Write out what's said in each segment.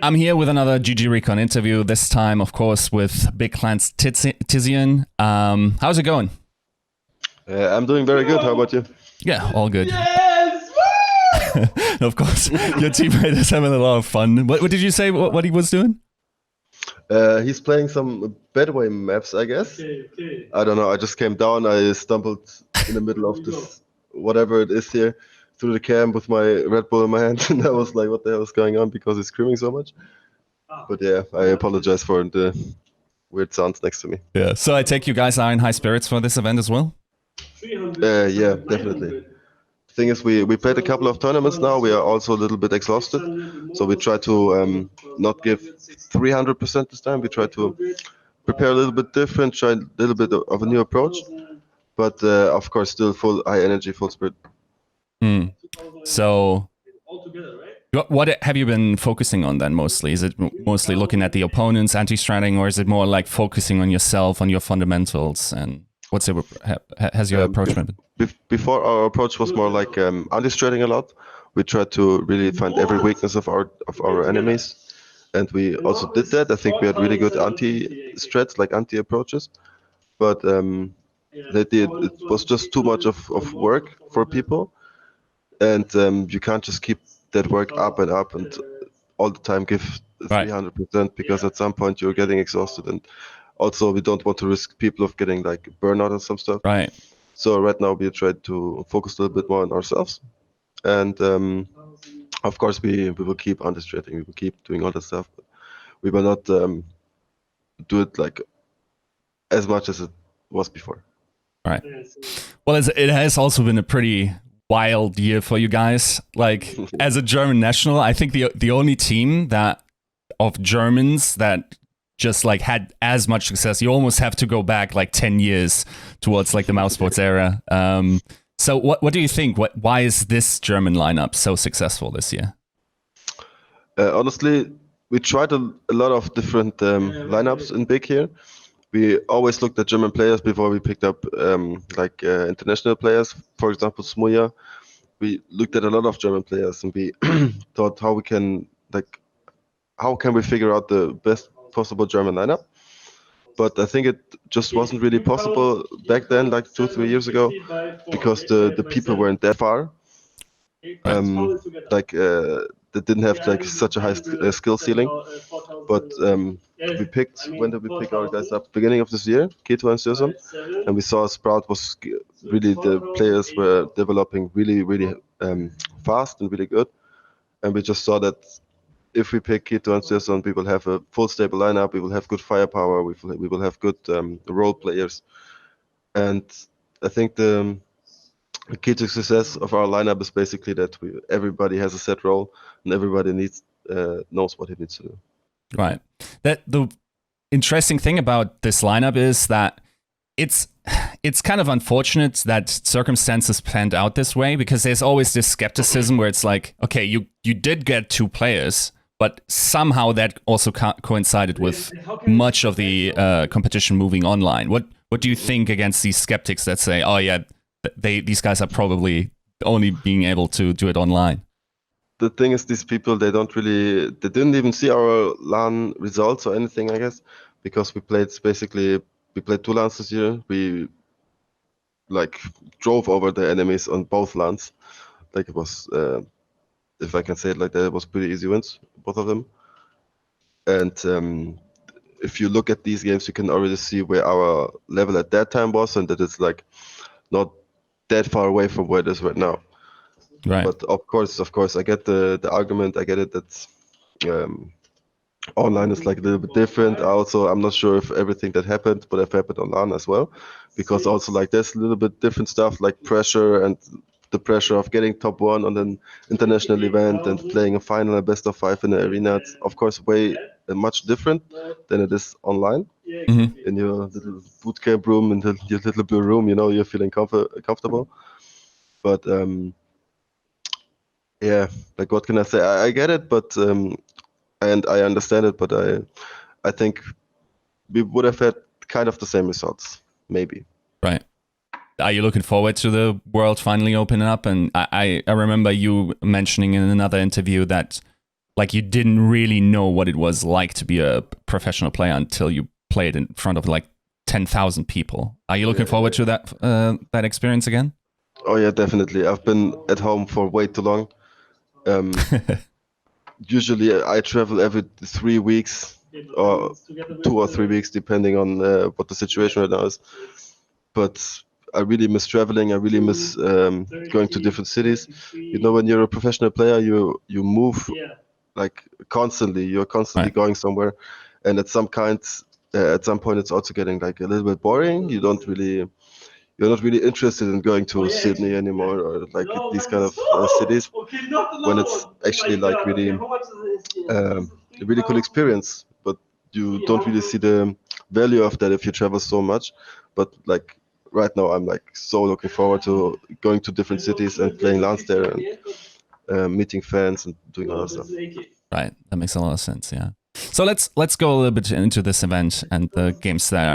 I'm here with another GGRecon interview, this time, of course, with Big Clans tiziaN. How's it going? I'm doing very good. How about you? Yeah, all good. Yes! Of course, your teammate is having a lot of fun. What did you say what he was doing? He's playing some Bedway maps, I guess. Okay. I don't know. I just came down. I stumbled in the middle of this, whatever it is here, through the camp with my Red Bull in my hand. And I was like, what the hell is going on? Because he's screaming so much. But yeah, I apologize for the weird sounds next to me. Yeah, so I take you guys are in high spirits for this event as well? Yeah, definitely. Thing is, we played a couple of tournaments now. We are also a little bit exhausted, so we try to not give 300% this time. We try to prepare a little bit different, try a little bit of a new approach, but of course still full high energy, full spirit. So what have you been focusing on then mostly? Is it mostly looking at the opponents, anti-stratting, or is it more like focusing on yourself, on your fundamentals? And has your approach been? Before, our approach was more like anti-stratting a lot. We tried to really find every weakness of our enemies, and we also did that. I think we had really good anti-strats, like anti-approaches, but it was just too much of work for people, and you can't just keep that work up and up and all the time give 300%, because at some point you're getting exhausted, and also we don't want to risk people of getting like burnout and some stuff. Right. So right now we try to focus a little bit more on ourselves, and of course we will keep anti-stratting, we will keep doing all that stuff, but we will not do it like as much as it was before. Right. Well, it has also been a pretty wild year for you guys. Like as a German national, I think the only team of Germans that just like had as much success, you almost have to go back like 10 years towards like the mouse sports era. So what do you think? Why is this German lineup so successful this year? Honestly, we tried a lot of different lineups in Big here. We always looked at German players before we picked up international players. For example, Smuja. We looked at a lot of German players and we thought how can we figure out the best possible German lineup. But I think it just wasn't really possible back then, like 2-3 years ago, because the people weren't that far. They didn't have like such a high skill ceiling. But when did we pick our guys up? Beginning of this year, Keto and Susan, and we saw Sprout was really, the players were developing really fast and really good, and we just saw that if we pick Keto and Susan, we will have a full stable lineup, we will have good firepower, we will have good role players, and I think the key to success of our lineup is basically that everybody has a set role and everybody knows what he needs to do. Right. The interesting thing about this lineup is that it's kind of unfortunate that circumstances panned out this way, because there's always this skepticism where it's like, okay, you did get 2 players, but somehow that also coincided with much of the competition moving online. What do you think against these skeptics that say, oh yeah, these guys are probably only being able to do it online? The thing is, these people, they didn't even see our LAN results or anything, I guess, because we played 2 LANs this year. We like drove over the enemies on both LANs. Like it was, if I can say it like that, it was pretty easy wins, both of them. And if you look at these games, you can already see where our level at that time was, and that it's like not that far away from where it is right now. Right. But of course, I get the argument. I get it. That online is like a little bit different. I'm not sure if everything that happened would have happened online as well, because also like there's a little bit different stuff like pressure and the pressure of getting top 1 on an international event and playing a final, a best of 5 in the arena. It's of course much different than it is online. Mm-hmm. In your little boot camp room, in your little blue room, you're feeling comfortable. But yeah, like what can I say? I get it, but and I understand it, but I think we would have had kind of the same results, maybe. Right. Are you looking forward to the world finally opening up? And I remember you mentioning in another interview that like you didn't really know what it was like to be a professional player until you played in front of like 10,000 people. Are you looking forward to that experience again? Oh yeah, definitely. I've been at home for way too long. Usually I travel every 3 weeks or 2 or 3 weeks, depending on what the situation right now is. But I really miss traveling. I really miss going to different cities. You know, when you're a professional player, you move like constantly. You're constantly going somewhere, and at some point, it's also getting like a little bit boring. You're not really interested in going to Sydney anymore, or like these kind of cities, when it's actually like really a really cool experience. But you don't really see the value of that if you travel so much. But like right now, I'm like so looking forward to going to different cities and playing LANs there and meeting fans and doing all that stuff. Right, that makes a lot of sense. Yeah. So let's go a little bit into this event and the games that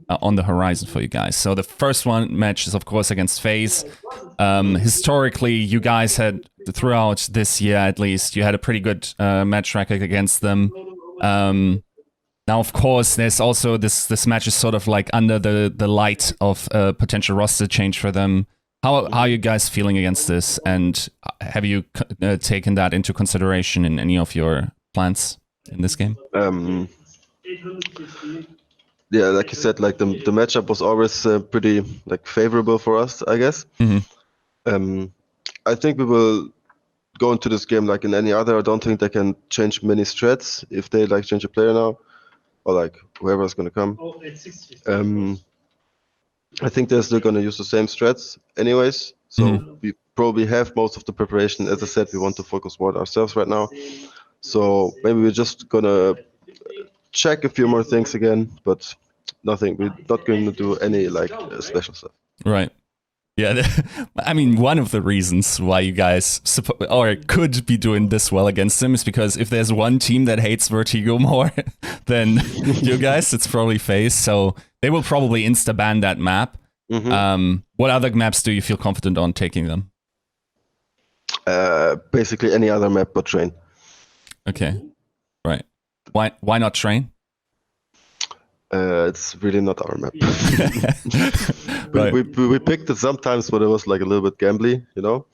are on the horizon for you guys. So the first match is of course against FaZe. Historically, you guys had throughout this year at least you had a pretty good match record against them. Now, of course, there's also this match is sort of like under the light of a potential roster change for them. How are you guys feeling against this, and have you taken that into consideration in any of your plans in this game? Yeah, like you said, like the matchup was always pretty like favorable for us, I guess. I think we will go into this game like in any other. I don't think they can change many strats if they like change a player now, or like whoever's gonna come. I think they're still gonna use the same strats anyways. So we probably have most of the preparation. As I said, we want to focus more on ourselves right now. So maybe we're just gonna check a few more things again, but nothing. We're not going to do any like special stuff. Right. Yeah, I mean, one of the reasons why you guys could be doing this well against them is because if there's one team that hates Vertigo more than you guys, it's probably FaZe. So they will probably insta-ban that map. What other maps do you feel confident on taking them? Basically any other map but Train. Okay, right. Why not Train? It's really not our map. We picked it sometimes, but it was like a little bit gambly, you know.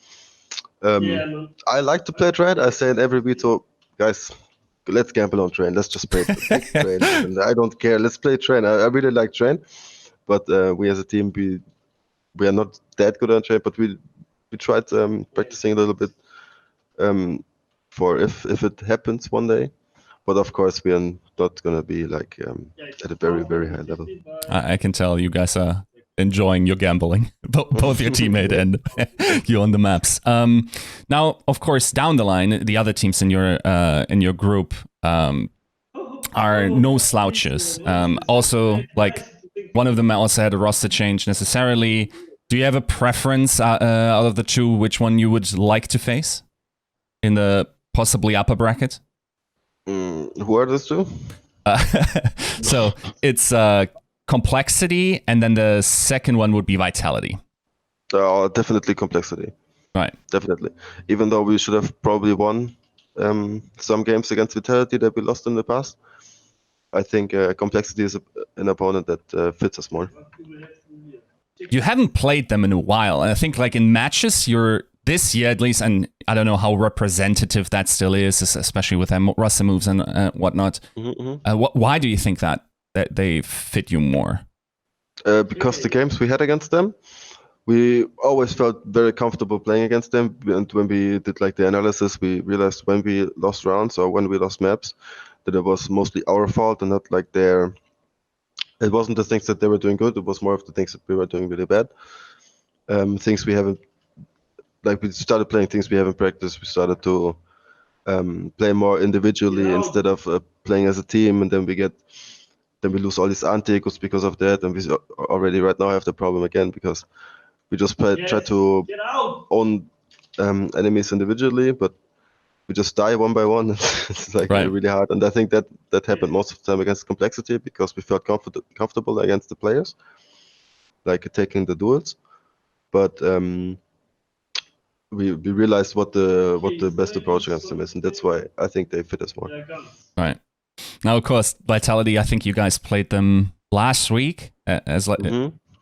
I like to play Train. I say in every veto, guys, let's gamble on Train. Let's just play Train. And I don't care. Let's play Train. I really like Train, but we as a team, we are not that good on Train. But we tried practicing a little bit for if it happens one day. But of course, we are not going to be like at a very, very high level. I can tell you guys are enjoying your gambling, both your teammate and you on the maps. Now, of course, down the line, the other teams in your group are no slouches. Also, like one of them also had a roster change necessarily. Do you have a preference out of the two, which one you would like to face in the possibly upper bracket? Who are those two? So it's Complexity, and then the second one would be Vitality. Definitely Complexity. Right. Definitely. Even though we should have probably won some games against Vitality that we lost in the past, I think Complexity is an opponent that fits us more. You haven't played them in a while, and I think like in matches, you're this year at least, and I don't know how representative that still is, especially with their roster moves and whatnot. Why do you think that they fit you more? Because the games we had against them, we always felt very comfortable playing against them. And when we did like the analysis, we realized when we lost rounds or when we lost maps, that it was mostly our fault and not like their. It wasn't the things that they were doing good. It was more of the things that we were doing really bad. Things we haven't. Like we started playing things we haven't practiced. We started to play more individually instead of playing as a team, and then we lose all these anti-ecos because of that. And we already right now have the problem again because we just try to own enemies individually, but we just die one by one. It's like really hard. And I think that happened most of the time against Complexity because we felt comfortable against the players, like taking the duels. But we realized what the best approach against them is, and that's why I think they fit us more. Right. Now, of course, Vitality, I think you guys played them last week as like,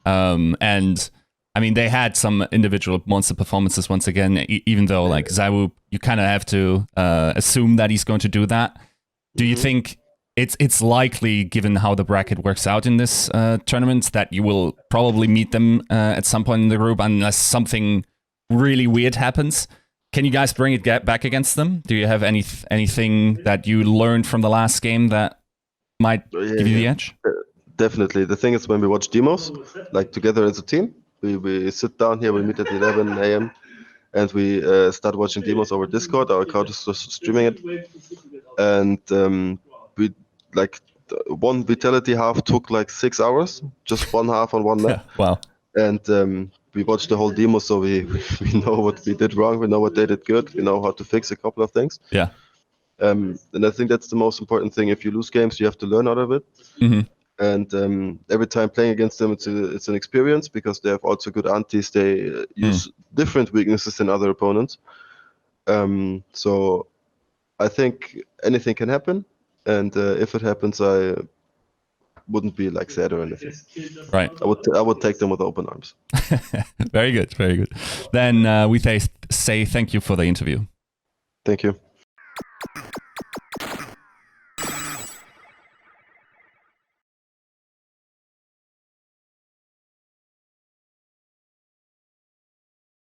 and I mean, they had some individual monster performances once again, even though like Zawu, you kind of have to assume that he's going to do that. Do you think it's likely, given how the bracket works out in this tournament, that you will probably meet them at some point in the group unless something really weird happens? Can you guys bring it back against them? Do you have anything that you learned from the last game that might give you the edge? Definitely. The thing is, when we watch demos, like together as a team, we sit down here, we meet at 11 a.m. and we start watching demos over Discord. Our account is just streaming it, and we like one Vitality half took like 6 hours, just one half on one map. Yeah, wow. And we watched the whole demo, so we know what we did wrong, we know what they did good, we know how to fix a couple of things. Yeah. And I think that's the most important thing. If you lose games, you have to learn out of it. And every time playing against them, it's an experience, because they have also good antis. They use different weaknesses than other opponents. So I think anything can happen, and if it happens, I wouldn't be like sad or anything. Right. I would take them with open arms. Very good, very good. Then we say thank you for the interview. Thank you.